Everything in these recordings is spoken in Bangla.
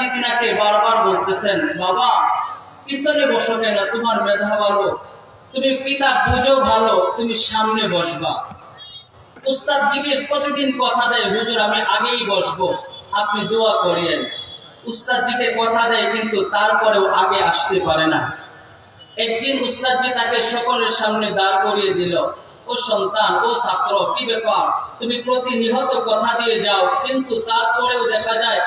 দাদি তিনাকে বারবার বলতেছেন, বাবা পিছনে বসো কেন, তোমার মেধা ভালো, তুমি পিতা বুঝো ভালো, তুমি সামনে বসবা। উস্তাদজিকে প্রতিদিন কথা দেয়, হুজুর আমি আগেই বসবো, আপনি দোয়া করিয়েন। উস্তাদজিকে কথা দেয়, কিন্তু তারপরেও আগে আসতে পারে না। একদিন উস্তাদজি তাকে সকলের সামনে দাঁড় করিয়ে দিল, ও সন্তান, ও ছাত্র, কি ব্যাপার, তুমি প্রতিনিয়ত কথা দিয়ে যাও, কিন্তু তারপরেও দেখা যায়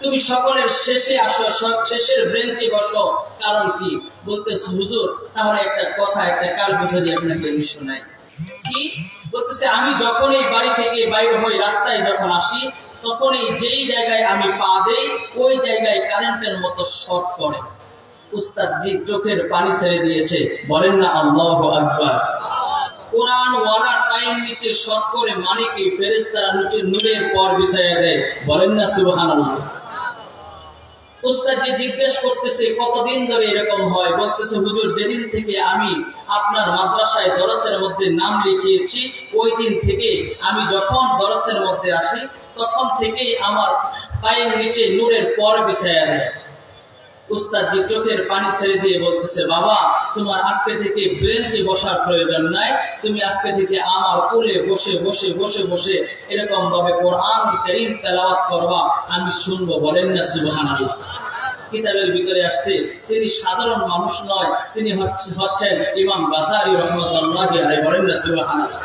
তুমি সকলের শেষে আসো, শেষের ব্রেঞ্চে বসো, কারণ কি? বলতেছে, হুজুর তাহলে একটা কথা, একটা কাল বুঝারি আপনাকে আমি শোনাই। কি বলতেছে? আমি যখন এই বাড়ি থেকে বাইর হই, রাস্তায় যখন আসি, তখনই যেই জায়গায় আমি পা দেই, ওই জায়গায় কারেন্টের মতো শর্ট পড়ে। উস্তাদজি চোখের পানি ছেড়ে দিয়েছে, বলেন না আল্লাহু আকবার। কোরআন ওয়ালার পায়ের নিচে শর্ট করে, মানে কি? ফেরেশতারা নিচে নূরের পর বিছাইয়া দেয়, বলেন না সুবহানাল্লাহ। উস্তাদজি জিজ্ঞেস করতেছে, কতদিন ধরে এরকম হয়? বলতেছে, হুজুর যেদিন থেকে আমি আপনার মাদ্রাসায় দরসের মধ্যে নাম লিখিয়েছি, ওই দিন থেকে আমি যখন দরসের মধ্যে আসি, তখন থেকেই আমার পায়ের নিচে নূরের পর বিছাইয়া দেয়। উস্তাদজি চোখের পানি ছেড়ে দিয়ে বলতেছে, বাবা তোমার আজকে থেকে ব্রেঞ্চে বসার প্রয়োজন নাই, তুমি আজকে থেকে আমার কোলে বসে বসে বসে বসে এরকম ভাবে কোরআন কারীম তেলাওয়াত করবা, আমি শুনবো, বলেন না সুবহানাল্লাহ। কিতাবের ভিতরে আসছে, তিনি সাধারণ মানুষ নয়, তিনি হচ্ছেন ইমাম গাযালি রাহমাতুল্লাহি আলাইহি, বলেন না সুবহানাল্লাহ।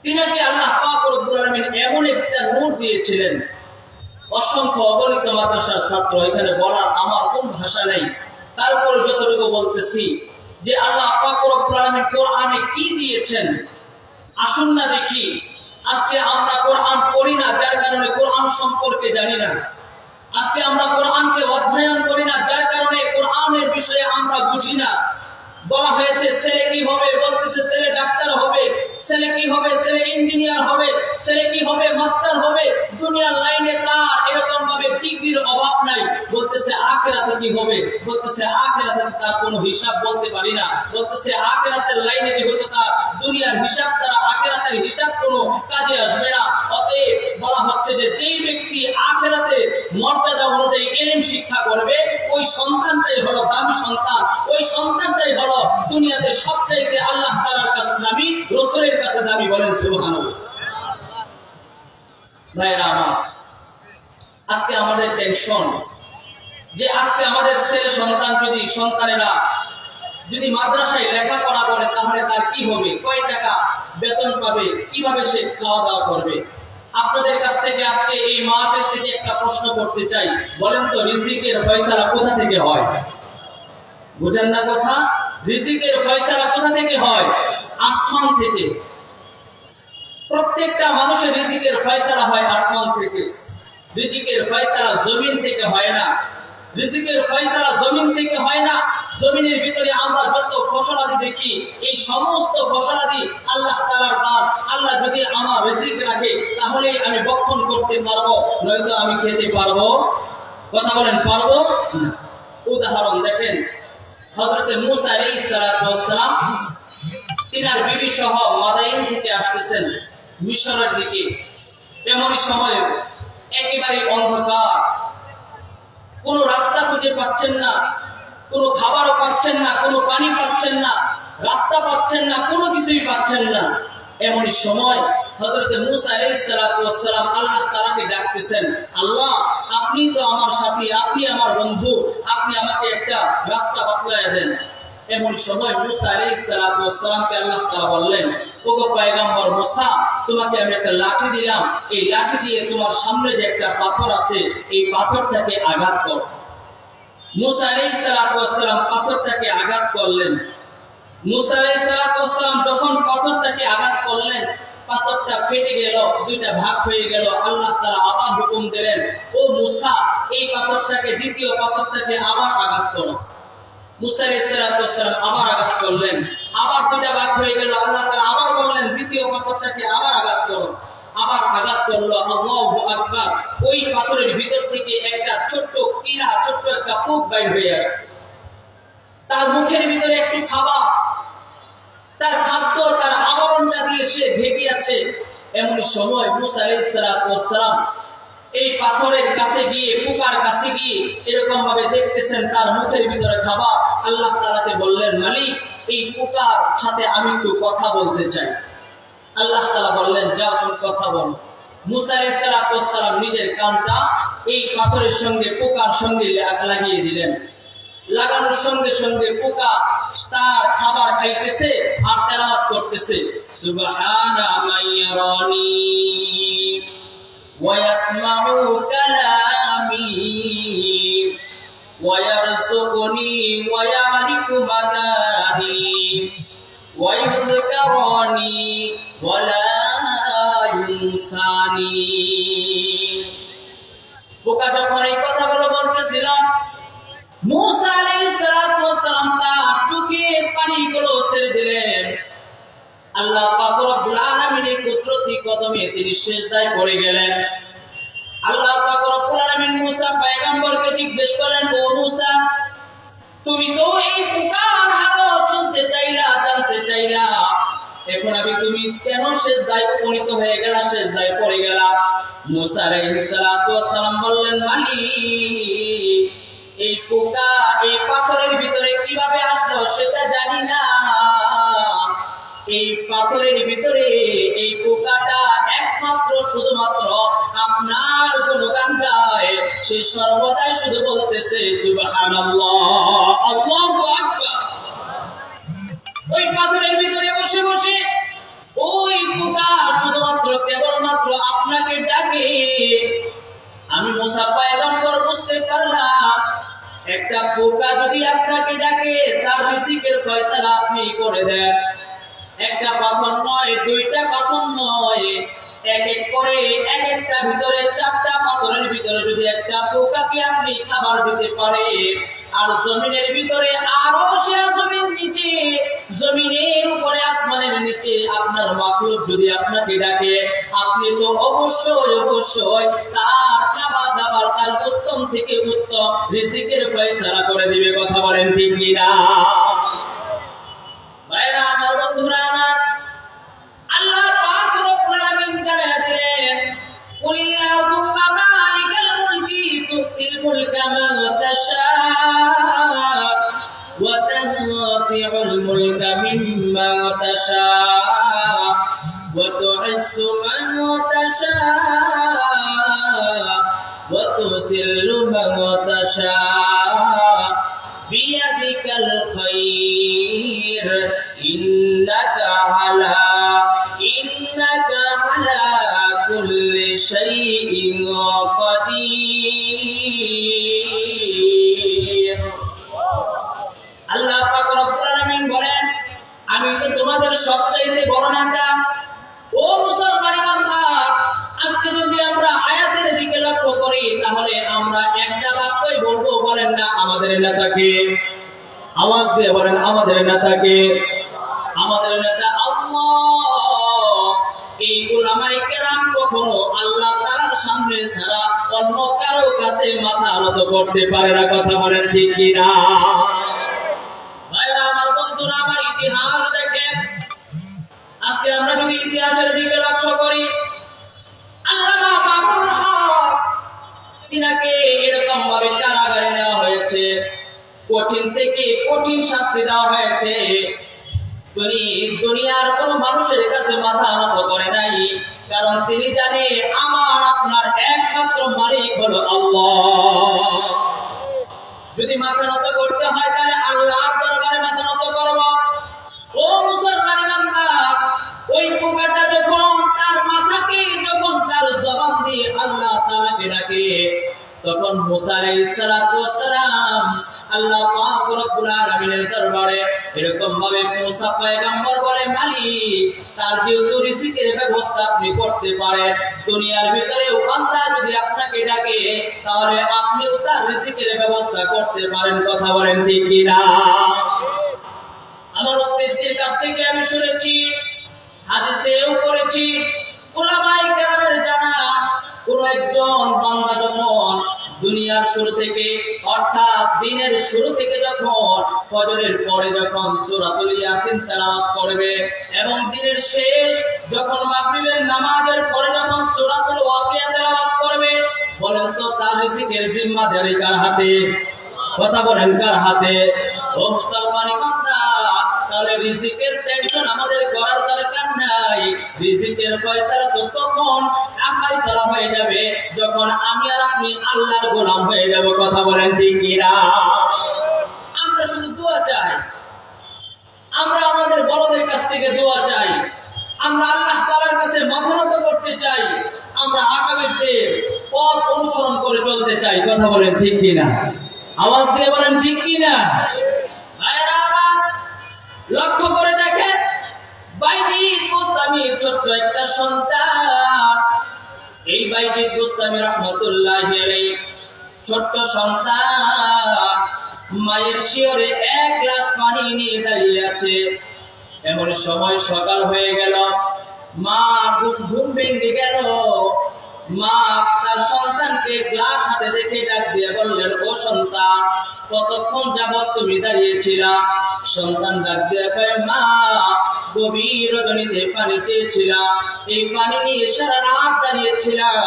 তিনাকে আল্লাহ পাক রব্বুল আলামিন এমন একটা নূর দিয়েছিলেন, অসংখ্য অগণিত মাদ্রাসার ছাত্র, এখানে বলার আমার কোন ভাষা নেই, তারপরে যতটুকু বলতেছি যে আল্লাহ পাক রব্বুল আলামিন কোরআনে কি দিয়েছেন। আসুন না দেখি, আজকে আমরা কোরআন পড়ি না, যার কারণে কোরআন সম্পর্কে জানি না। আজকে আমরা কোরআনকে অধ্যয়ন করি না, যার কারণে কোরআনের বিষয়ে আমরা বুঝি না। বলা হয়েছে ছেলে কি হবে, বলতেছে ছেলে ডাক্তার হবে, ছেলে কি হবে, ছেলে ইঞ্জিনিয়ার হবে, ছেলে কি হবে, মাস্টার হবে। দুনিয়ার লাইনে তার এরকম ভাবে ডিগ্রির অভাব নাই। বলতেছে আখিরাতে কি হবে, বলতেছে আখিরাতে তার কোনো হিসাব বলতে পারি না। বলতেছে আখিরাতের লাইনে যেহেতু তার দুনিয়ার হিসাব, তারা আখিরাতের হিসাব কোনো কাজে আসবে না। অতএব বলা হচ্ছে যে যেই ব্যক্তি আখিরাতে মর্যাদা অনুযায়ী ইলম শিক্ষা করবে, ওই সন্তানটাই হলো দামি সন্তান, ওই সন্তানটাই হলো দুনিয়াতে সবচাইতে আল্লাহ তাআলার কাছে দামি, রাসূলের কাছে দামি, বলেন সুবহানাল্লাহ। ভাইরা আমার, আজকে আমাদের টেনশন যে আজকে আমাদের ছেলে সন্তান সন্তানেরা যদি মাদ্রাসায় লেখাপড়া করে, তাহলে তার কি হবে, কয় টাকা বেতন পাবে, কিভাবে সে খাওয়া দাওয়া করবে। আপনাদের কাছ থেকে আজকে এই মাহফিল থেকে একটা প্রশ্ন করতে চাই, বলেন তো রিজিকের ফয়সালা কোথা থেকে হয়? বুঝেন না কথা? রিজিকের ফয়সালা কোথা থেকে হয়? আসমান থেকে। প্রত্যেকটা মানুষের রিজিকের ফয়সালা হয় আসমান থেকে। রিজিকের ফয়সালা জমিন থেকে হয় না। রিজিকের ফয়সালা জমিন থেকে হয় না। জমিনের ভিতরে আমরা যত ফসলাদি দেখি, এই সমস্ত ফসলাদি আল্লাহ তাআলার দান। আল্লাহ যদি আমার রিজিক রাখে, তাহলে আমি ভক্ষণ করতে পারবো, নয়তো আমি খেতে পারবো? কথা বলেন, পারবো? উদাহরণ দেখেন, হযরত মূসা আলাইহিস সালাম তিনার বিবি সহ মাদাইন থেকে আসতেছেন মিশরের দিকে। এমনই সময় একেবারে অন্ধকার, কোনো রাস্তা খুঁজে পাচ্ছেন না, কোনো খাবারও পাচ্ছেন না, কোনো পানি পাচ্ছেন না, রাস্তা পাচ্ছেন না, কোনো কিছুই পাচ্ছেন না। এমনই সময় হযরত মূসা আলাইহিস সালাম আল্লাহ তাআলাকে ডাকতেছেন, আল্লাহ আপনি তো আমার সাথী, আপনি আমার বন্ধু, আপনি আমাকে একটা রাস্তা বাতলায়া দেন। এমন সময় মূসা আলাইহিস সালামকে আল্লাহ তাআলা বললেন, ওগো পয়গম্বর মূসা, তোমাকে আমি একটা লাঠি দিলাম, এই লাঠি দিয়ে তোমার সামনে যে একটা পাথর আছে, এই পাথরটাকে আঘাত করো। মূসা আলাইহিস সালাম পাথরটাকে আঘাত করলেন। মূসা আলাইহিস সালাম যখন পাথরটাকে আঘাত করলেন, পাথরটা ফেটে গেল, দুইটা ভাগ হয়ে গেল। আল্লাহ তাআলা আবার হুকুম দিলেন, ও মূসা, এই পাথরটাকে, দ্বিতীয় পাথরটাকে আবার আঘাত করো। মূসা আলাইহিস সালাম আবার আঘাত করলেন, আবার দুইটা ভাগ হয়ে গেল। আল্লাহ তাআলা আবার বললেন, দ্বিতীয় পাথরটাকে আবার আঘাত করো। আবার আঘাত করলো, আল্লাহু আকবার। ওই পাথরের ভিতর থেকে একটা ছোট্ট কীড়া, ছোট্ট একটা পোক বাইর হয়ে আসছে। তার মুখের ভিতরে একটু খাবার, তার খাদ্য, তার আবরণটা দিয়ে সে ঢেকে আছে। এমন সময় মূসা আলাইহিস সালাম এই পাথরের কাছে গিয়ে দিতেছেন তার মুখের ভিতরে খাবার। আল্লাহ তাআলাকে বললেন, মালিক এই পোকার সাথে আমি একটু কথা বলতে চাই। আল্লাহ তাআলা বললেন, যাও তুমি কথা বলো। মুসা আলাইহিস সালাম নিজের কানটা এই পাথরের সঙ্গে পোকার সঙ্গে লাগিয়ে দিলেন। লাগানোর সঙ্গে সঙ্গে পোকা তার খাবার খাইতেছে আর তেলাওয়াত করতেছে, সুবহানা মাইয়ারানি ওয়া ইয়াসমাউ কালামি ওয়া ইয়ারযুকুনি ওয়া ইয়ারিফু মাকানি ওয়া ইউযকারনি ওয়া লা ইনসানি। পোকা যখন এই কথাগুলো বলতেছিল, মুসা আলাইহিস সালাম তার চোখের পানিগুলো ছেড়ে দিলেন। আল্লাহ পাক রব্বুল আলামিনের কুদরতি কদমে তিনি সিজদায় পড়ে গেলেন। আল্লাহ পাক রব্বুল আলামিন মুসা পয়গম্বরকে জিজ্ঞেস করলেন, ও মুসা, তুমি তো এই পোকার হালত শুনতে চাইলা, জানতে চাইলা, এখন আমি তুমি কেন সিজদায় উপনীত হয়ে গেলা, সিজদায় পড়ে গেলা? মুসা আলাইহিস সালাম বললেন, মালিক এই পোকা এই পাথরের ভিতরে কিভাবে আসলো সেটা জানি না। এই পাথরের ভিতরে এই পোকাটা একমাত্র শুধুমাত্র আপনার গুণগান গায়, সে সর্বদাই শুধু বলতেছে সুবহানাল্লাহ, আল্লাহু আকবার। ওই পাথরের ভিতরে বসে বসে ওই পোকা শুধুমাত্র কেবলমাত্র আপনাকে ডাকে। আমি মুসা পয়গম্বর বুঝতে পারলাম, একটা পোকা যদি আপনাকে ডাকে তার রিজিকের ফয়সালা আপনি করে দেন। একটা পাথর নয়, দুইটা পাথর নয়, এক এক করে এক একটা ভিতরে চারটা পাথরের ভিতরে যদি একটা পোকাকে আপনি খাবার দিতে পারে, আর জমিনের ভিতরে আরো সে জমিন নিচে, জমিনের উপরে আসমানের নিচে আপনার মাখলুক যদি আপনাকে ডাকে, আপনি তো অবশ্যই অবশ্যই তার খাবার দাবার তার উত্তম থেকে উত্তম রিজিকের ফয়সালা করে দিবে। কথা বলেন ঠিক কিনা? ভাইরা আমার, বন্ধুরা আমার, আল্লাহ পাক রব্বুল আলামিন জানিয়ে দিলেন, কুল্লাহুম্মা মালিকাল মুলকি তুতিল মুলকা মান তাশা ওয়া তানজিউল মুলকা মিম্মান তাশা ওয়া তু'ইজ্জু মান তাশা ওয়া তুযিল্লু মান তাশা বিয়াদিকাল খায়র ইন্নাকা আলা কুল্লি শাইইন কাদির। আল্লাহ পাক রব্বুল আলামিন বলেন, আমি তো তোমাদের সবচাইতে বড় নেতা। ও মুসলমান বান্দা, আজকে যদি আমরা আয়াতের দিকে লক্ষ্য করি তাহলে আমরা একটা বাক্যই বলবো, বলেন না আমাদের নেতাকে? আওয়াজ দিয়ে বলেন, আমাদের নেতাকে? আমাদের নেতা আল্লাহ। এই উলামায়ে কেরাম কখনো আল্লাহ তাআলার সামনে ছাড়া অন্য কারো কাছে মাথা নত করতে পারে না। কথা বলেন ঠিক কিনা? ভাইরা আমার, বন্ধুরা আমার, ইতিহাস দেখেন। আজকে আমরা যদি ইতিহাসের দিকে লক্ষ্য করি, আল্লামা বাবুল হক তিনাকে এরকম ভাবে কারাগারে নেওয়া হয়েছে, কঠিন থেকে কঠিন শাস্তি দেওয়া হয়েছে। দুনিয়ার কোন মানুষের কাছে মাথা নত করে নাই, কারণ তিনি জানে আমার আপনার একমাত্র মালিক হলো আল্লাহ। যদি মাথা নত করতে হয় তাহলে আল্লাহর দরবারে মাথা নত করব। ও মুসলমান বান্দা, ওই পোকাটা যখন তার মাথাকে, যখন তার জবান দিয়ে আল্লাহ তাআলাকে ডাকে, তখন মুসা আলাইহিস সালাম আল্লাহ পাক রব্বুল আলামিনের দরবারে এরকম ভাবে মুসা পয়গম্বর বলে, মালিক তার যেহেতু রিজিকের ব্যবস্থা আপনি করতে পারেন, দুনিয়ার ভিতরে বান্দা যদি আপনাকে ডাকে তাহলে আপনিও তার রিজিকের ব্যবস্থা করতে পারেন। কথা বলেন ঠিক কিনা? আমার উস্তাদের কাছ থেকে আমি শুনেছি, হাদিসেও পড়েছি, উলামায়ে কেরামের জানা, কোন একজন বান্দা যখন দুনিয়ার শুরু থেকে, অর্থাৎ দিনের শুরু থেকে যখন ফজরের পরে যখন সূরাতুল ইয়াসিন তেলাওয়াত করবে, এবং দিনের শেষ যখন মাগরিবের নামাজের পরে যখন সূরাতুল ওয়াকিয়া তেলাওয়াত করবে, বলেন তো তার রিজিকের জিম্মাদারি কার হাতে? কথা বলেন কার হাতে? ও মুসলমান বান্দা, তাহলে রিজিকের টেনশন আমাদের করার দরকার নাই। রিজিকের ফয়সালা তো তখন ফয়সালা হয়ে যাবে যখন আমি আর আপনি আল্লাহর গোলাম হয়ে যাব। কথা বলেন ঠিক কিনা? আমরা শুধু দোয়া চাই, আমরা আমাদের বড়দের কাছ থেকে দোয়া চাই, আমরা আল্লাহ তাআলার কাছে মাথা নত করতে চাই, আমরা আকাবেরদের পথ অনুসরণ করে চলতে চাই। কথা বলেন ঠিক কিনা? আওয়াজ দিয়ে বলেন ঠিক কিনা? ভাইরা আমার, লক্ষ্য করে দেখেন, বাইজিদ গোস্তামির ছোট্ট একটা সন্তান, এই বাইজিদ গোস্তামি রাহমাতুল্লাহি আলাইহি ছোট্ট সন্তান মায়ের শিয়রে এক গ্লাস পানি নিয়ে দাঁড়িয়ে আছে। এমন সময় সকাল হয়ে গেল, মা ঘুম ভেঙে গেল। মা তার সন্তানকে গ্লাস হাতে দেখে ডাক দিয়ে বললেন, ও সন্তান, কতক্ষণ যাবৎ তুমি দাঁড়িয়েছিলা? সন্তান ডাক দিয়ে কয়, মা, গভীর রজনীতে পানি চেয়েছিলাম, এই পানি নিয়ে সারা রাত দাঁড়িয়েছিলাম।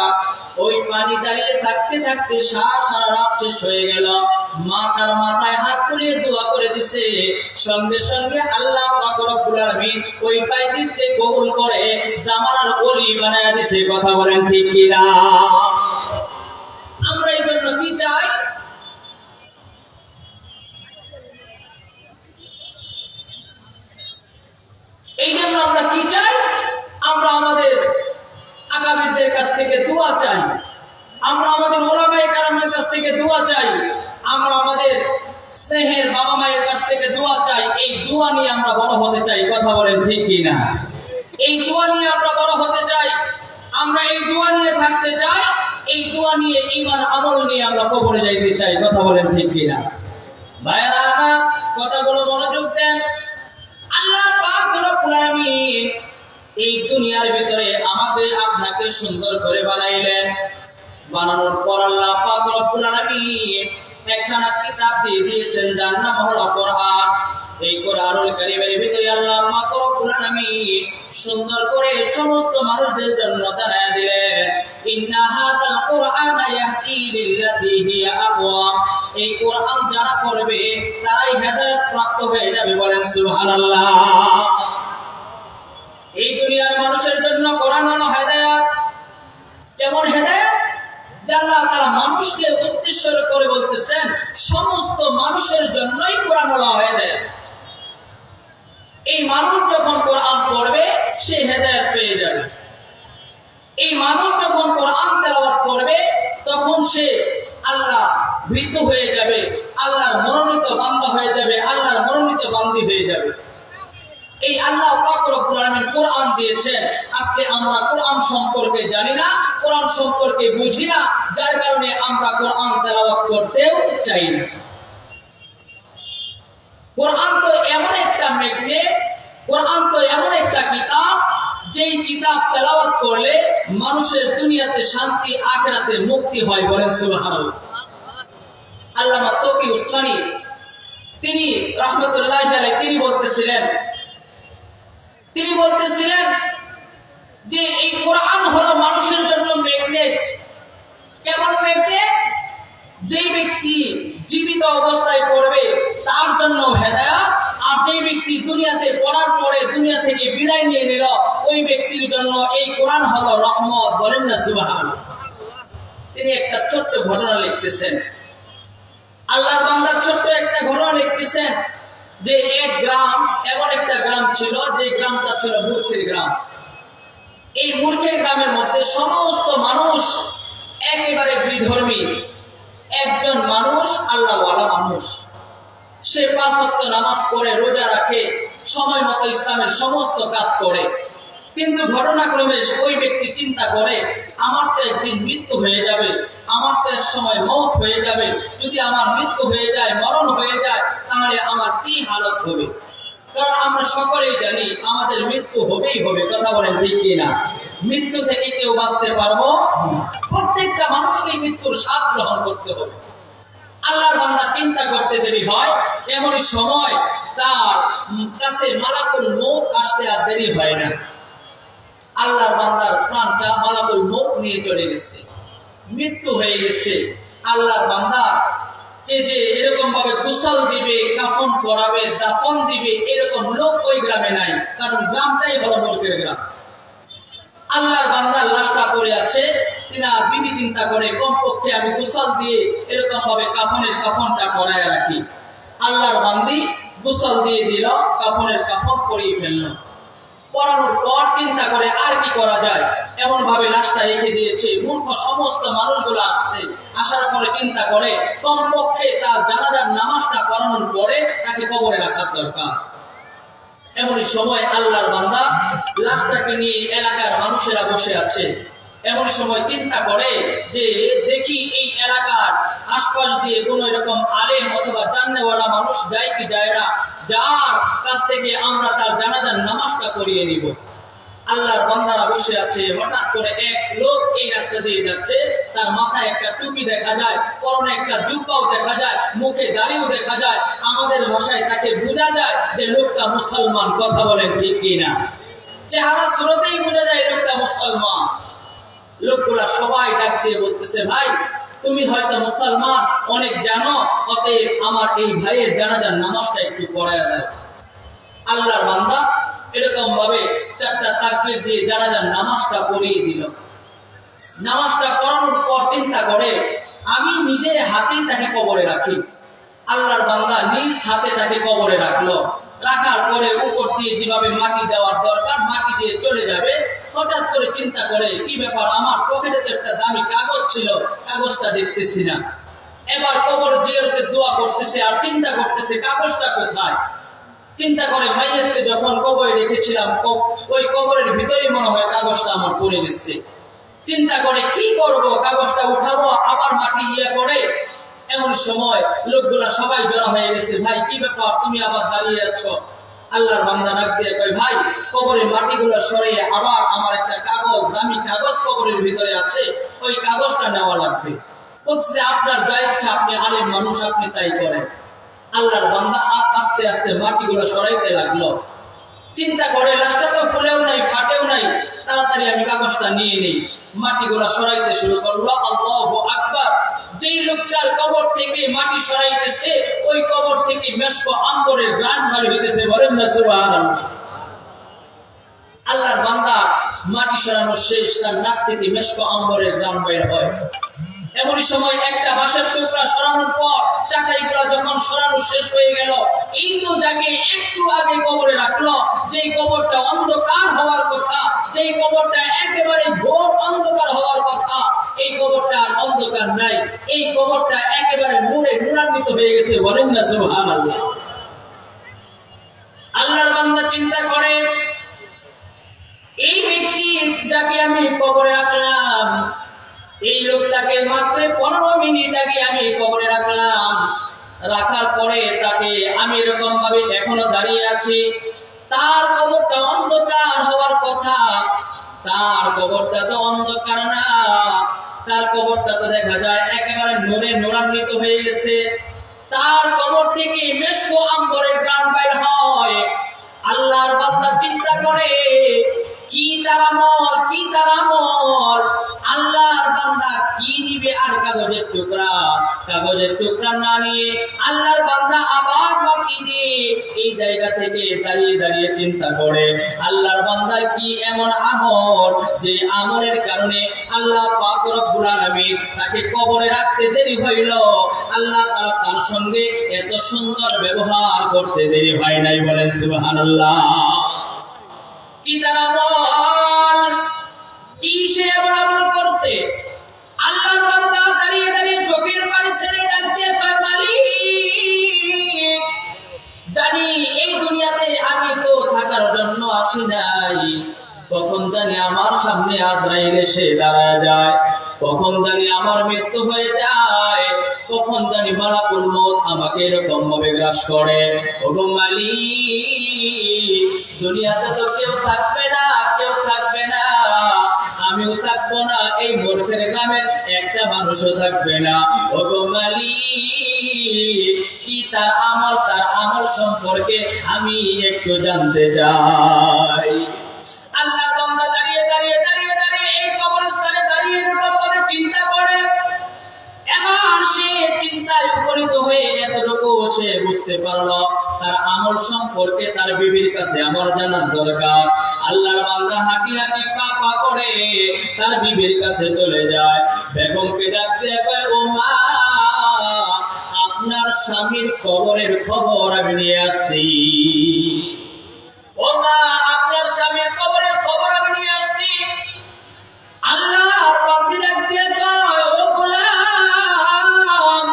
ওই পানি দাঁড়িয়ে থাকতে থাকতে সারা রাত শেষ হয়ে গেল। মা তার মাথায় হাত তুলিয়ে দোয়া করে দিছে, সঙ্গে সঙ্গে আল্লাহ পাক রব্বুল আলামিন ওই বাইজিদকে কবুল করে জামানার ওলি বানায়া দিছে। কথা বলেন ঠিক কিনা? আমরা এই জন্য কি চাই? এই জন্য আমরা কি চাই? আমরা আমাদের আকাবিরদের কাছ থেকে দোয়া চাই, আমরা আমাদের ওলামায়ে কেরামের কাছ থেকে দোয়া চাই, আমরা আমাদের স্নেহের বাবা মায়ের কাছ থেকে দোয়া চাই। এই দোয়া নিয়ে আমরা বড় হতে চাই। কথা বলেন ঠিক কিনা? এই দোয়া নিয়ে আমরা বড় হতে চাই, আমরা এই দোয়া নিয়ে থাকতে চাই, এই দোয়া নিয়ে ঈমান আমল নিয়ে আমরা কবরে যাইতে চাই। কথা বলেন ঠিক কিনা? ভাইরা আমার, কথাগুলো মনোযোগ দেন। আল্লাহ পাক রব্বুল আলামিন এই দুনিয়ার ভিতরে আমাকে আপনাকে সুন্দর করে বানাইলেন। বানানোর পর আল্লাহ পাক রব্বুল আলামিন একখানা কিতাব দিয়ে দিয়েছেন, যার নাম হলো কোরআন। এই কোরআনুল কারীমের ভিতরে আল্লাহ পাক রব্বুল আলামিন সুন্দর করে সমস্ত মানুষদের জন্য জানায়া দিলেন, ইন্না হাযাল কুরআনা ইয়াহদি লিল্লাতী হিয়া আকওয়াম। এই কোরআন যারা পড়বে তারাই হেদায়েত প্রাপ্ত হয়ে যাবে। বলেন সুবহানাল্লাহ। এই দুনিয়ার মানুষের জন্য কোরআন হলো হেদায়েত। কেমন হেদায়েত? আল্লাহ তাআলা মানুষকে উদ্দেশ্য করে বলতেছেন, সমস্ত মানুষের জন্যই কোরআন হলো হেদায়েত। এই মানুষ যখন কোরআন পড়বে সে হেদায়েত পেয়ে যাবে। এই মানুষ যখন কোরআন তেলাওয়াত করবে তখন সে আল্লাহ ভীত হয়ে যাবে, আল্লাহর মনোনীত বান্দা হয়ে যাবে, আল্লাহর মনোনীত বান্দি হয়ে যাবে। এই আল্লাহ পাক রব্বুল আলামিন কোরআন দিয়েছেন। আজকে আমরা কোরআন সম্পর্কে জানি না, কোরআন সম্পর্কে বুঝি না, যার কারণে আমরা কোরআন তেলাওয়াত করতেও চাই না। কোরআন তো এমন একটা ম্যাগনেট, কোরআন তো এমন একটা কিতাব, যেই কিতাব তেলাওয়াত করলে মানুষের দুনিয়াতে শান্তি, আখিরাতে মুক্তি হয়। বলেন সুবহানাল্লাহ। আল্লামা তকি উসমানী তিনি রাহমাতুল্লাহি আলাইহি তিনি বলতেছিলেন যে এই কোরআন হলো মানুষের জন্য ম্যাগনেট। কেমন ম্যাগনেট? যেই ব্যক্তি জীবিত অবস্থায় পড়বে তার জন্য হেদায়েত, আর যেই ব্যক্তি দুনিয়াতে পড়ার পরে দুনিয়া থেকে বিদায় নিয়ে নিল ওই ব্যক্তির জন্য এই কোরআন হলো রহমত। বলেন না সুবহানাল্লাহ। তিনি একটা ছোট্ট ঘটনা লিখতেছেন, আল্লাহর বান্দার ছোট্ট একটা ঘটনা লিখতেছেন যে এক গ্রাম, এমন একটা গ্রাম ছিল যে গ্রামটা ছিল মূর্খের গ্রাম। এই মূর্খের গ্রামের মধ্যে সমস্ত মানুষ একেবারে বিধর্মী। একজন মানুষ আল্লাহওয়ালা মানুষ, সে 5 ওয়াক্ত নামাজ পড়ে, রোজা রাখে, সময় মতো ইসলামের সমস্ত কাজ করে। কিন্তু ঘটনাক্রমে ওই ব্যক্তি চিন্তা করে, আমার তো একদিন মৃত্যু হয়ে যাবে, আমার তো এক সময় মওত হয়ে যাবে। যদি আমার মৃত্যু হয়ে যায়, মরণ হয়ে যায়, তাহলে আমার কি হালত হবে? কারণ আমরা সকলেই জানি আমাদের মৃত্যু হবেই হবে। কথা বলেন ঠিক কিনা? মৃত্যু থেকে কেউ বাঁচতে পারবো না। প্রত্যেকটা মানুষকে মৃত্যুর স্বাদ গ্রহণ করতে হবে। আল্লাহর বান্দা চিন্তা করতে দেরি হয়, এমনই সময় তার কাছে মালাকুল মউত আসতে আর দেরি হয় না। আল্লাহর বান্দার প্রাণটা মালাকুল মউত নিয়ে চলে গেছে, মৃত্যু হয়ে গেছে। আল্লাহর বান্দা এই যে এরকম ভাবে গোসল দিবে, কাফন পরাবে, দাফন দিবে, এরকম লোক ওই গ্রামে নাই, কারণ গ্রামটাই হলো মূর্খের গ্রাম। আল্লাহর বান্দার লাশটা পড়ে আছে, তিনা বিবি চিন্তা করে কমপক্ষে আমি গোসল দিয়ে এরকম ভাবে কাফনটা পরায় রাখি। আল্লাহর বান্দি গোসল দিয়ে দিল, কাফনের কাফন পরিয়ে ফেললো। পরানোর পর চিন্তা করে আর কি করা যায়, এমন ভাবে লাশটা রেখে দিয়েছে। মূর্খ সমস্ত মানুষগুলো আসছে, আসার পরে চিন্তা করে কমপক্ষে তার জানাজার নামাজটা পড়ানোর পরে তাকে কবরে রাখার দরকার। এমনই সময় আল্লাহর বান্দা লাশটাকে নিয়ে এলাকার মানুষেরা বসে আছে। এমন সময় চিন্তা করে যে দেখি এই এলাকার আশপাশ দিয়ে কোন এরকম আলেম অথবা জাননেওয়ালা মানুষ যায় কি যায় না, যার কাছ থেকে আমরা তার জানাজার নামাজটা পড়িয়ে নিব। আল্লাহর বান্দারা বসে আছে, হঠাৎ করে এক লোক এই রাস্তা দিয়ে যাচ্ছে, তার মাথায় একটা টুপি দেখা যায়, পরনে একটা জুব্বাও দেখা যায়, মুখে দাড়িও দেখা যায়। আমাদের ভাষায় তাকে বোঝা যায় যে লোকটা মুসলমান। কথা বলেন ঠিক কিনা? চেহারা সুরতেই বোঝা যায় লোকটা মুসলমান। লোকগুলা সবাই ডাক দিয়ে বলতেছে, ভাই তুমি হয়তো মুসলমান, অনেক জানো, অতএব আমার এই ভাইয়ের জানাজার নামাজটা একটু পড়ায়া দাও। আল্লাহর বান্দা এরকম ভাবে 4টা তাকবীর দিয়ে জানাজার নামাজটা পড়িয়ে দিল। নামাজটা পড়ানোর পর চিন্তা করে আমি নিজের হাতেই তাকে কবরে রাখি। আল্লাহর বান্দা নিজ হাতে তাকে কবরে রাখলো। রাখার পরে উপর দিয়ে যেভাবে মাটি দেওয়ার দরকার মাটি দিয়ে চলে যাবে। হঠাৎ করে চিন্তা করে কি ব্যাপার, আমার পকেটে তো একটা দামি কাগজ ছিল, কাগজটা দেখতেছি না। এবার কবর জিয়ারতে দোয়া করতেছে আর চিন্তা করতেছে কাগজটা কোথায়। চিন্তা করে মাইয়াতকে যখন কবরে রেখেছিলাম ওই কবরের ভিতরে মনে হয় কাগজটা আমার পড়ে গেছে। চিন্তা করে কি করব, কাগজটা উঠাবো আবার মাটি করে। এমন সময় লোকগুলা সবাই জড়া হয়ে গেছে। ভাই কি ব্যাপার, তুমি আবার দাঁড়িয়ে আছো? আল্লাহর বান্দা ডাক দিয়ে কয়, ভাই কবরের মাটিগুলো সরিয়ে আবার আমার একটা কাগজ, দামি কাগজ কবরের ভিতরে আছে, ওই কাগজটা নেওয়া লাগবে। বলছে আপনার যা ইচ্ছা, আপনি আলেম মানুষ, আপনি তাই করেন। আল্লাহর বান্দা আস্তে আস্তে মাটিগুলো সরাইতে লাগলো। চিন্তা করে লাশটা তো ফুলেও নাই, ফাটেও নাই, তাড়াতাড়ি আমি কাগজটা নিয়ে নেই। মাটিগুলা সরাইতে শুরু করলো। আল্লাহু আকবার। যেই লোকটার কবর থেকে মাটি সরাইতেছে ওই কবর থেকে মেশক আম্বরের ঘ্রাণ বের হইতেছে। বলেন না সুবহানাল্লাহ। আল্লাহর বান্দা মাটি সরানো শেষ, তার নাক থেকে মেশক আম্বরের ঘ্রাণ বের হয়। এমনই সময় একটা বাঁশের টুকরা সরানোর পর চাটাইগুলা যখন সরানো শেষ হয়ে গেল, এই তো যাকে একটু আগে কবরে রাখলো, যেই কবরটা অন্ধকার হওয়ার কথা, যেই কবরটা একেবারে ঘোর অন্ধকার হওয়ার কথা, এই কবরটা আর অন্ধকার নাই, এই কবরটা একেবারে নূরে নূরান্বিত হয়ে গেছে। বলেন না সুবহানাল্লাহ। আল্লাহর বান্দা চিন্তা করে এই ব্যক্তিটাকে আমি কবরে রাখলাম, এই লোকটাকে মাত্র 15 মিনিট আগে আমি কবরে রাখলাম। রাখার পরে তাকে আমি এরকম ভাবে এখনো দাঁড়িয়ে আছি। তার কবরটা অন্ধকার হওয়ার কথা, তার কবরটা তো অন্ধকার না, তার কবরটা তো দেখা যায় একেবারে নূরে নূরান্বিত হয়ে গেছে। তার কবর থেকে মেশক আম্বরের ঘ্রাণ বের হয়। আল্লাহর বান্দা চিন্তা করে কি তার আমল, কি তার আমল। আল্লাহর বান্দা কি দিবে আর কাগজের টুকরা না নিয়ে আল্লাহর বান্দা আবার মাটি দিয়ে এই জায়গা থেকে দাঁড়িয়ে দাঁড়িয়ে চিন্তা করে আল্লাহর বান্দার কি এমন আমল যে আমলের কারণে আল্লাহ পাক রব্বুল আলামিন তাকে কবরে রাখতে দেরি হইল। আল্লাহ তাআলা তার সঙ্গে এত সুন্দর ব্যবহার করতে দেরি হয় নাই। বলেন সুবহানাল্লাহ। কি তার আমল, কি সে আমল করছে? আল্লাহর বান্দা দাঁড়িয়ে দাঁড়িয়ে চোখের পানি ছেড়ে ডাক দিয়ে কয়, মালিক জানি এই দুনিয়াতে আমি তো থাকার জন্য আসি নাই, কখন জানি আমার সামনে আজরাইল এসে দাঁড়ায় যায়, কখন জানি আমার মৃত্যু হয়ে যায়, কখন জানি মালাকুল মউত আমাকে এরকম ভাবে গ্রাস করে। ওগো মালিক দুনিয়াতে তো কেউ থাকবে না, কেউ থাকবে না, আমিও থাকবো না, এই মূর্খের গ্রামের একটা মানুষও থাকবে না। ওগো মালিক কি তার আমল সম্পর্কে আমি একটু জানতে চাই। আল্লাহ বান্দা দাঁড়িয়ে দাঁড়িয়ে দাঁড়িয়ে দাঁড়িয়ে এই কবরস্থানে দাঁড়িয়ে এরকম করে চিন্তা করে। এবার সে চিন্তায় উপনীত হয়ে এতটুকু সে বুঝতে পারলো তার আমল সম্পর্কে তার বিবির কাছে আমার জানার দরকার। আল্লাহর বান্দা হাঁটি হাঁটি পা পা করে তার বিবির কাছে চলে যায়, বেগমকে ডাক দিয়ে কয়, ও মা, আপনার স্বামীর কবরের খবর আমি নিয়ে আসছি। ও মা, আপনার স্বামীর কবরের খবর আমি নিয়ে আসছি। আল্লাহর বান্দা ডাক দিয়ে কয়, ও গোলাম,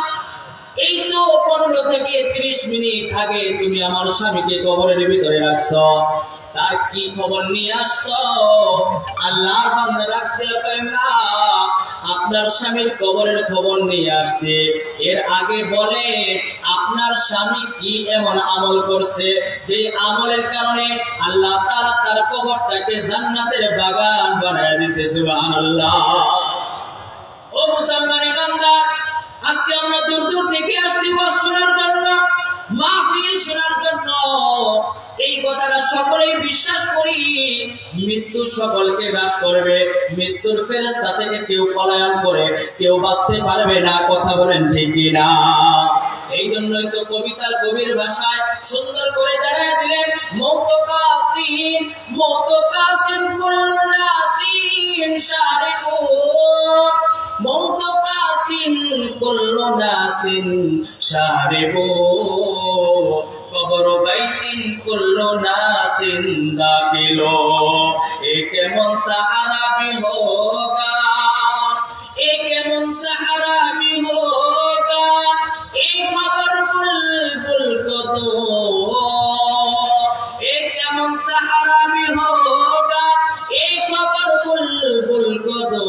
এই তো 15 থেকে 30 মিনিট আগে তুমি আমার স্বামীকে কবরের ভিতরে রাখছো, তার কি খবর নিয়ে আসছো? আল্লাহর বান্দা ডাক দিয়ে কয়, মা, আপনার স্বামীর কবরের খবর নিয়ে আসছে। এর আগে বলে আপনার স্বামী কি এমন আমল করছে যে আমলের কারণে আল্লাহ তাআলা তার কবরটাকে জান্নাতের বাগান বানায় দিয়েছে। সুবহানাল্লাহ। ও মুসলমান ইমানদার, আজকে আমরা দূর দূর থেকে আসছি ওয়াজ শোনার জন্য, মাহফিল শোনার জন্য। এই কথাটা সকলেই বিশ্বাস করি, মৃত্যু সকলকে গ্রাস করবে, মৃত্যুর ফেরেশতা থেকে কেউ পলায়ন করে কেউ বাঁচতে পারবে না। কথা বলেন ঠিক কিনা? এই জন্যই তো কবিতার গভীর ভাষায় সুন্দর করে জানায় দিলেন, মৌত কাসিন কুল্লু নাসিন শারিকু, মৌত কাসিন কুল্লু নাসিন শারিকু, কবর বাইতিন কুল্লু নাসিন দাখিলো, এ কেমন সাহারা भी होगा, এ কেমন সাহারা भी होगा, এই খবর বুলবুল को दो, এ কেমন সাহারা भी होगा, এই খবর बुलबुल को दो,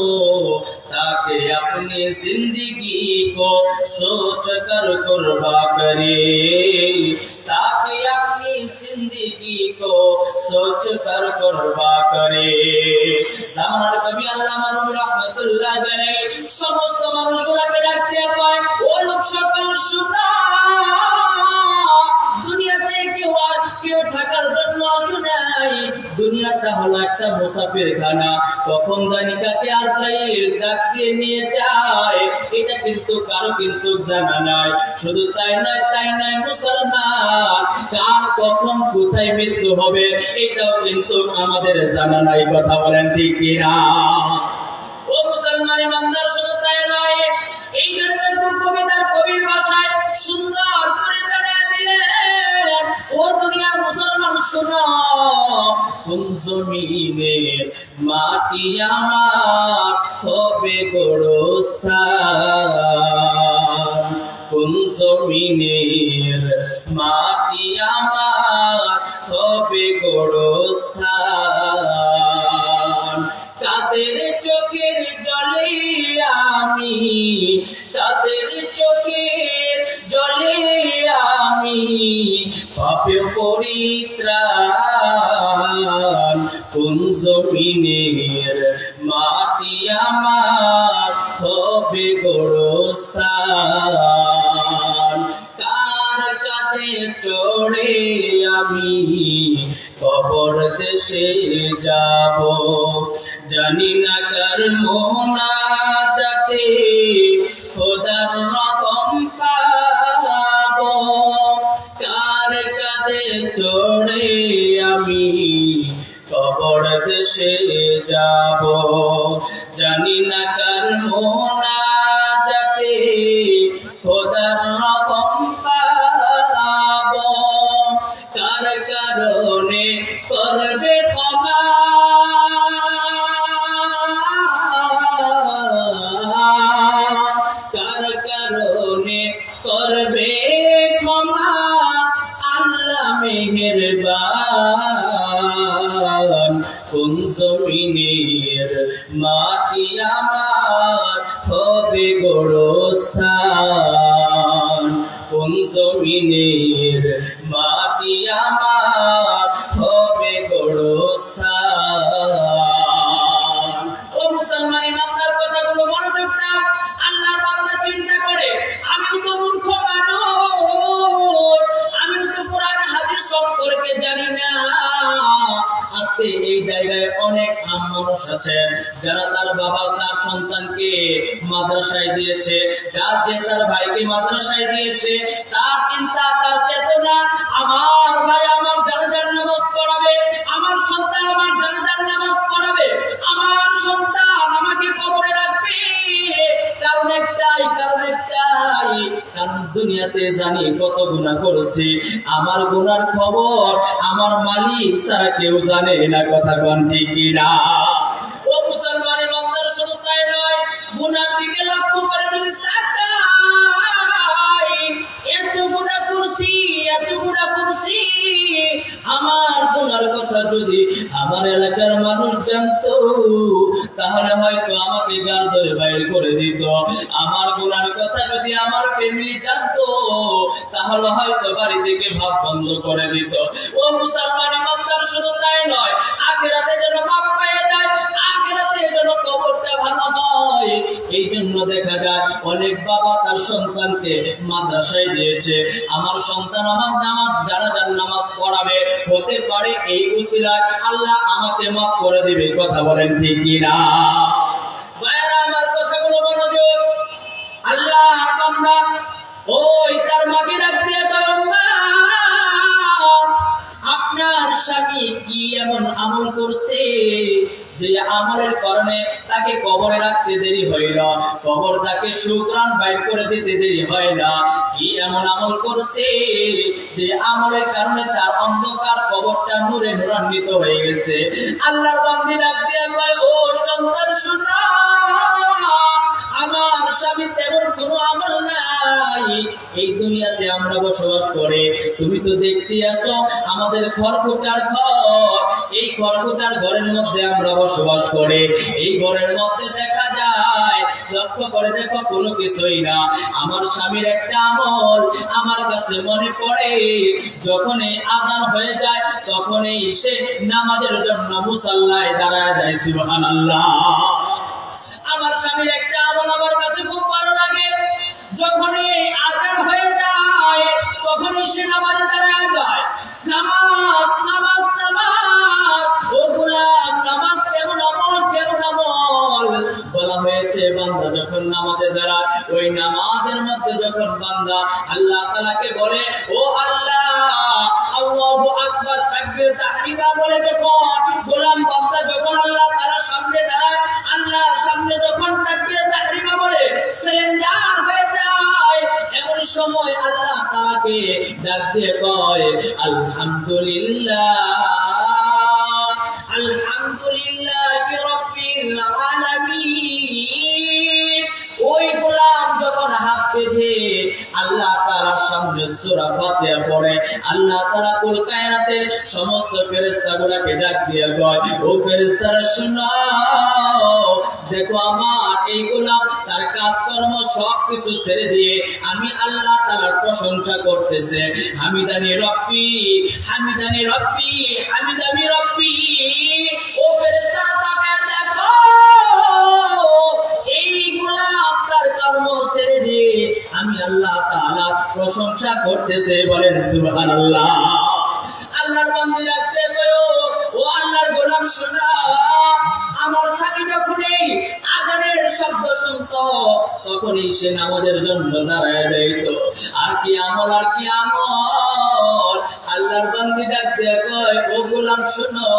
ताकि अपनी जिंदगी को सोच कर कुर्बा करे, ताकि अपनी जिंदगी को सोच कर कुर्बा करे। জামানার কবি আল্লামা রুমি রাহমাতুল্লাহ আলাইহি সমস্ত মানুষগুলোকে ডাক দিয়ে কয়, ও লোক সকল শুনো, দুনিয়াতে কেউ থাকার জন্য আসে নাই, দুনিয়াটা হলো একটা মুসাফিরখানা, কখন জানি কাকে আজরাইল ডাক দিয়ে নিয়ে যায় এটা কিন্তু কারো কিন্তু জানা নাই। শুধু তাই নয় মুসলমান, কার কখন কোথায় মৃত্যু হবে এটাও কিন্তু আমাদের জানা নাই। কথা বলেন ঠিক কিনা? ও মুসলমান ইমানদার, শুধু তাই নয়, এই জন্য তো কবিতার কবির ভাষায় সুন্দর করে জানিয়ে দিলেন, ও দুনিয়ার মুসলমান শোনো, কোন জমিনের মাটি আমার হবে গোরস্থান, কোন জমিনের মাটি আমার হবে গোরস্থান, কাদের চোখের জলে আমি, কাদের চোখের জলে আমি পাপে পরিত্রাণ, কোন জমিনের মাটি আমার হবে গোরস্থান, কার কাঁধে চড়ে আমি কবর দেশে যাব, জানি না কার মোনাজাতে খোদার রকম পাবো, কার কাঁধে চড়ে আমি কবর দেশে যাব, জানি না কার মোনাজাতে খোদার রকম পাবো, কার কারণে করবে ক্ষমা, কার কারণে করবে ক্ষমা আল্লাহ মেহেরবান, কোন জমিনের মাটি আমার হবে গোরস্থান, কোন জমিনের মাটি আমার হবে গোরস্থান। ও মুসলমান ইমানদার, কথাগুলো মনোযোগ দাও। আল্লাহর বান্দা চিন্তা করে, আমি তো মূর্খ মানুষ, আমি তো কোরআন হাদিস সম্পর্কে জানি না। আজকে এই জায়গায় অনেক মানুষ আছেন যারা তার বাবা তার সন্তানকে মাদ্রাসায় দিয়েছে, যে তার ভাইকে মাদ্রাসায় দিয়েছে, তার চিন্তা তার চেতনা আমার ভাই আমার জানাজার নামাজ পড়াবে, আমার সন্তান আমার জানাজার নামাজ পড়াবে, আমার সন্তান আমাকে কবরে রাখবে। কারণ একটাই কারণ দুনিয়াতে জানি কত গুনাহ করেছি, আমার গুনার খবর আমার মালিক ছাড়া কেউ জানে না। কথা কোন ঠিক কিনা? ও মুসলমানের বান্দার, শুধু তাই নয়, গুনার দিকে লক্ষ্য করে যদি তাকাই, এত গুনাহ করছি, আমার গুনার কথা যদি আমার এলাকার মানুষ জানতো তাহলে হয়তো আমাকে গাল ধরে বাইর করে দিত। আমার গুনার কথা যদি আমার ফ্যামিলি জানতো তাহলে হয়তো বাড়ি থেকে ভাত বন্ধ করে দিত। ও মুসলমান ইমানদার, শুধু তাই নয়, আখিরাতে যেন মাপ পেয়ে যায়, আখিরাতে যেন কবরটা ভালো হয়। এই জন্য দেখা যায় অনেক বাবা তার সন্তানকে মাদ্রাসায় দিয়েছে, আমার সন্তান আমার জানাজার নামাজ পড়াবে, হতে পারে এই উসিলায় আল্লাহ আমাকে মাফ করে দিবে। কথা বলেন ঠিক কিনা? ভাইরা আমার, কথাগুলো মনোযোগ। আল্লাহ বান্দা ওই তার মাকে ডাক দিয়ে কয়, মা, আপনার স্বামী কি এমন আমল করছে যে আমলের কারণে তাকে কবরে রাখতে দেরি হয় না, কবর তাকে শুকরান বাইর করে দিতে দেরি হয় না? কি এমন আমল করছে যে আমলের কারণে তার অন্ধকার কবরটা নূরে নূরান্বিত হয়ে গেছে? আল্লাহর বান্দী ডাক দিয়ে কয়, ও সন্তান শোনো, আমার স্বামী তেমন কোনো আমল নাই। এই দুনিয়াতে আমরা বসবাস করে, তুমি তো দেখতে আসো আমাদের খড়কুটার ঘর, এই খড়কুটার ঘরের মধ্যে আমরা বসবাস করে, এই ঘরের মধ্যে দেখা যায়, লক্ষ্য করে দেখো, কোনো কিছুই না। আমার স্বামীর একটা আমল আমার কাছে মনে পড়ে, যখনই আজান হয়ে যায় তখনই সে নামাজের জন্য মুসাল্লায় দাঁড়ায় যায়। সুবহানাল্লাহ। আমার স্বামীর একটা আমল আমার কাছে খুব ভালো লাগে, যখনই আজান হয়ে যায় তখনই সে নামাজে দাঁড়ায় যায়। নামাজ নামাজ নামাজ, ও গোলাম, নামাজ কেমন আমল বলা হয়েছে? বান্দা যখন নামাজে দাঁড়ায়, ওই নামাজের মধ্যে যখন বান্দা আল্লাহ তাআলাকে বলে, ও আল্লাহ, আল্লাহু আকবার, তাকবীর তাহরিমা বলে যখন গোলাম বান্দা যখন আল্লাহ তাআলার সামনে দাঁড়ায়, আল্লাহর সামনে যখন তাকবীর তাহরিমা বলে সারেন্ডার হয়ে যায়, এমন সময় আল্লাহ তাআলাকে ডাক দিয়ে কয়, আলহামদুলিল্লাহি রাব্বিল আলামিন। ওই গোলাম যখন হাত বেঁধে আল্লাহ তাআলার সামনে সূরা ফাতিহা পড়ে, আল্লাহ তাআলা কুল কায়নাতের সমস্ত ফেরেশতাগুলোকে ডাক দিয়ে কয়, ও ফেরেশতারা শুনো, দেখো আমার এই গোলাম তার কাজকর্ম সবকিছু ছেড়ে দিয়ে আমি আল্লাহ তাআলার প্রশংসা করতেছে। হামিদানি রব্বি, হামিদানি রব্বি, হামিদানি রব্বি। ও ফেরেশতারা তাকায় দেখো, এই গোলাম তার কর্ম ছেড়ে দিয়ে আমি আল্লাহ তাআলার প্রশংসা করতেছে। বলেন সুবহানাল্লাহ। আল্লাহর বান্দী রাখতে কয়ো, ও আল্লাহর গোলাম শোনো, আমার স্বামী যখনই আযানের শব্দ শুনতো তখনই সে নামাজের জন্য দাঁড়ায় যাইত। আর কি আমল, আর কি আমল! আল্লাহর বান্দী ডাক দিয়ে কয়, ও গোলাম শোনো,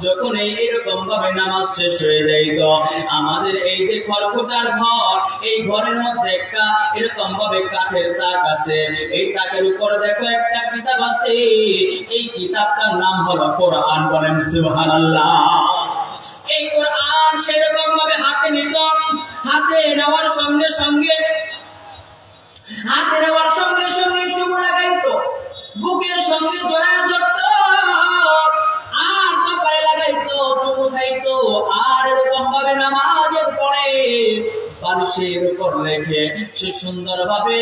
যখন এইরকম ভাবে নামাজ শেষ হয়ে যাইত, আমাদের এই যে খড়কুটার ঘর, এই ঘরের মধ্যে একটা এরকম ভাবে কাঠের তাক আছে, এই তাকের উপরে দেখো একটা কিতাব আছে, এই কিতাবটার নাম হলো কোরআন। বলেন সুবহানাল্লাহ। এই কোরআন সেরকম ভাবে হাতে নিত, হাতে নেওয়ার সঙ্গে সঙ্গে চুমু লাগাইতো, বুকের সঙ্গে জড়ায় ধরত, আর কপালে লাগাইতো, চুমু খাইতো, আর এরকম ভাবে নামাজের পরে বালিশের উপর রেখে সে সুন্দরভাবে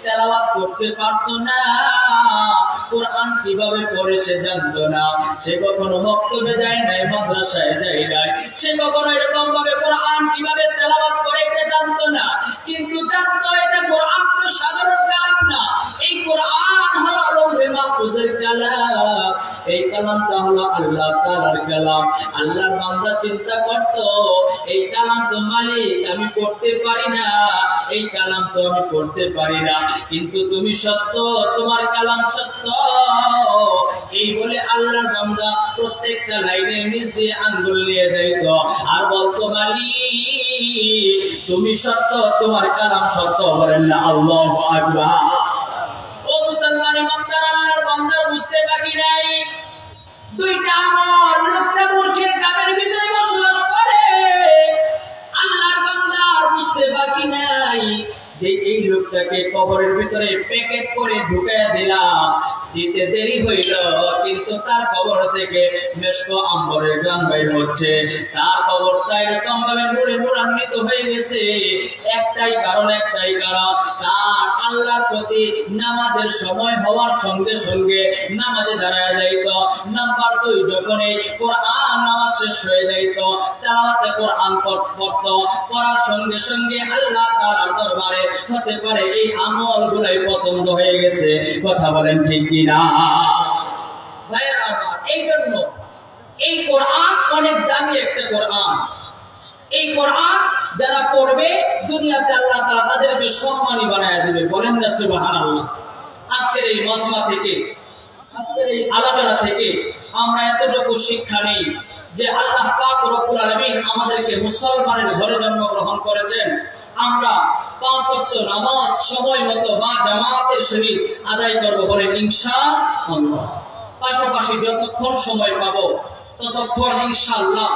তেলাওয়াত করতে পারতো না। কোরআন কিভাবে পড়ে সে জানতো না, সে কখনো মক্তবে যায় নাই, মাদ্রাসায় যায় নাই, সে কখনো এরকম ভাবে কোরআন কিভাবে তেলাওয়াত করে এটা জানতো না, কিন্তু জানতো এটা কোরআন তো সাধারণ কালাম না, এই কোরআন হলো লৌহে মাহফুজের কালাম, এই কালামটা হলো আল্লাহ তাআলার কালাম। আল্লাহর বান্দা চিন্তা করত, এই কালাম তো মালিক আমি পড়তে পারি না, এই কালাম তো আমি পড়তে পারি না, কিন্তু তুমি সত্য, তোমার কালাম সত্য। এই বলে আল্লাহর বান্দা প্রত্যেকটা লাইনে নিজ দিয়ে আঙ্গুল নিয়ে যাইত আর বলতো, মালিক তুমি সত্য, তোমার কালাম সত্য। বলেন না আল্লাহু আকবার। ও মুসলমান ইমানদার, আল্লাহর বান্দা বুঝতে বাকি নাই দুইটা আমল। লোকটা মূর্খের গ্রামের ভিতরে বসবাস করে, আল্লাহর বান্দা বুঝতে বাকি নাই যে এই লোকটাকে কবরের ভিতরে প্যাকেট করে ঢুকাইয়া দিলাম, দিতে দেরি হইল, কিন্তু তার কবর থেকে মেশক আম্বরের গান বাইর হচ্ছে। তার কবরটা এরকম ভাবে নূরে নূরান্বিত হয়ে গেছে। একটাই কারণ তার আল্লাহর প্রতি নামাজের সময় হওয়ার সঙ্গে সঙ্গে নামাজে দাঁড়ায় যাইত। নাম্বার 2, যখন এই কোরআন নামাজ শেষ হয়ে যাইত, তেলাওয়াতে কোরআন পড়ত, পড়ার সঙ্গে সঙ্গে আল্লাহ তাআলার দরবারে হতে পারে এই আমলগুলাই পছন্দ হয়ে গেছে। কথা বলেন ঠিক কিনা? ভাইরা আমার, এই জন্য এই কোরআন অনেক দামি একটা কোরআন। এই কোরআন যারা পড়বে দুনিয়াতে আল্লাহ তাআলা তাদেরকে সম্মানী বানায় দিবে। বলেন না সুবহানাল্লাহ। আজকের এই মজমা থেকে, আজকের এই আলোচনা থেকে আমরা এতটুকু শিক্ষা নেই যে আল্লাহ পাক রব্বুল আলামিন আমাদেরকে মুসলমানের ঘরে জন্মগ্রহণ করেছেন। আমরা 5 ওয়াক্ত নামাজ সময় মতো বা জামাতের সহিত আদায় করব, বলেন ইনশাআল্লাহ। পাশাপাশি যতক্ষণ সময় পাবো ততক্ষণ ইনশাআল্লাহ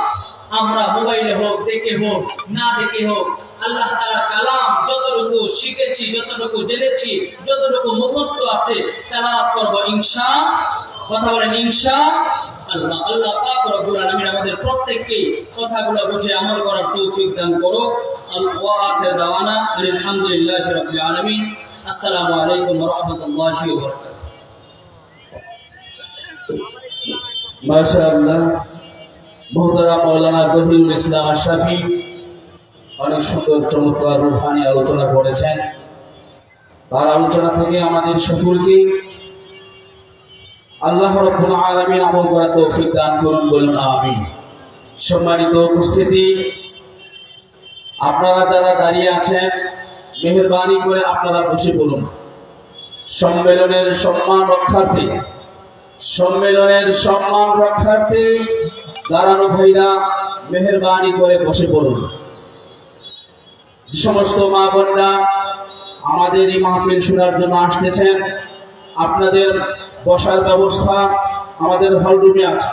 আমরা মোবাইলে হোক, দেখে হোক, না দেখে হোক, আল্লাহ তাআলার কালাম যতটুকু শিখেছি, যতটুকু জেনেছি, যতটুকু মুখস্থ আছে তেলাওয়াত করব ইনশাআল্লাহ। কথা বলেন ইনশাআল্লাহ। আল্লাহ পাক রব্বুল আলামিন আমাদের প্রত্যেককে কথাগুলো বুঝে আমল করার তৌফিক দান করুক। ওয়া আখির দাওয়ানা আলহামদুলিল্লাহি রাব্বিল আলামিন। আসসালামু আলাইকুম ওয়া রাহমাতুল্লাহি ওয়া বারাকাতুহু। মাশাআল্লাহ, মুহতারাম মাওলানা জহিরুল ইসলাম আশরাফি অনেক সুন্দর চমৎকার রূহানি আলোচনা করেছেন। তার আলোচনা থেকে আমাদের সকলকে আল্লাহ রাব্বুল আলামিন আমল করার তৌফিক দান করুন, বলুন আমিন। সম্মানিত উপস্থিতি, আপনারা যারা দাঁড়িয়ে আছেন মেহেরবানি করে আপনারা বসে পড়ুন। সম্মেলনের সম্মান রক্ষার্থে দাঁড়ানো ভাইরা মেহেরবানি করে বসে পড়ুন। সমস্ত মা বোনরা আমাদের এই মাহফিল শোনার জন্য আসতেছেন, আপনাদের বসার ব্যবস্থা আমাদের হল রুমে আছে।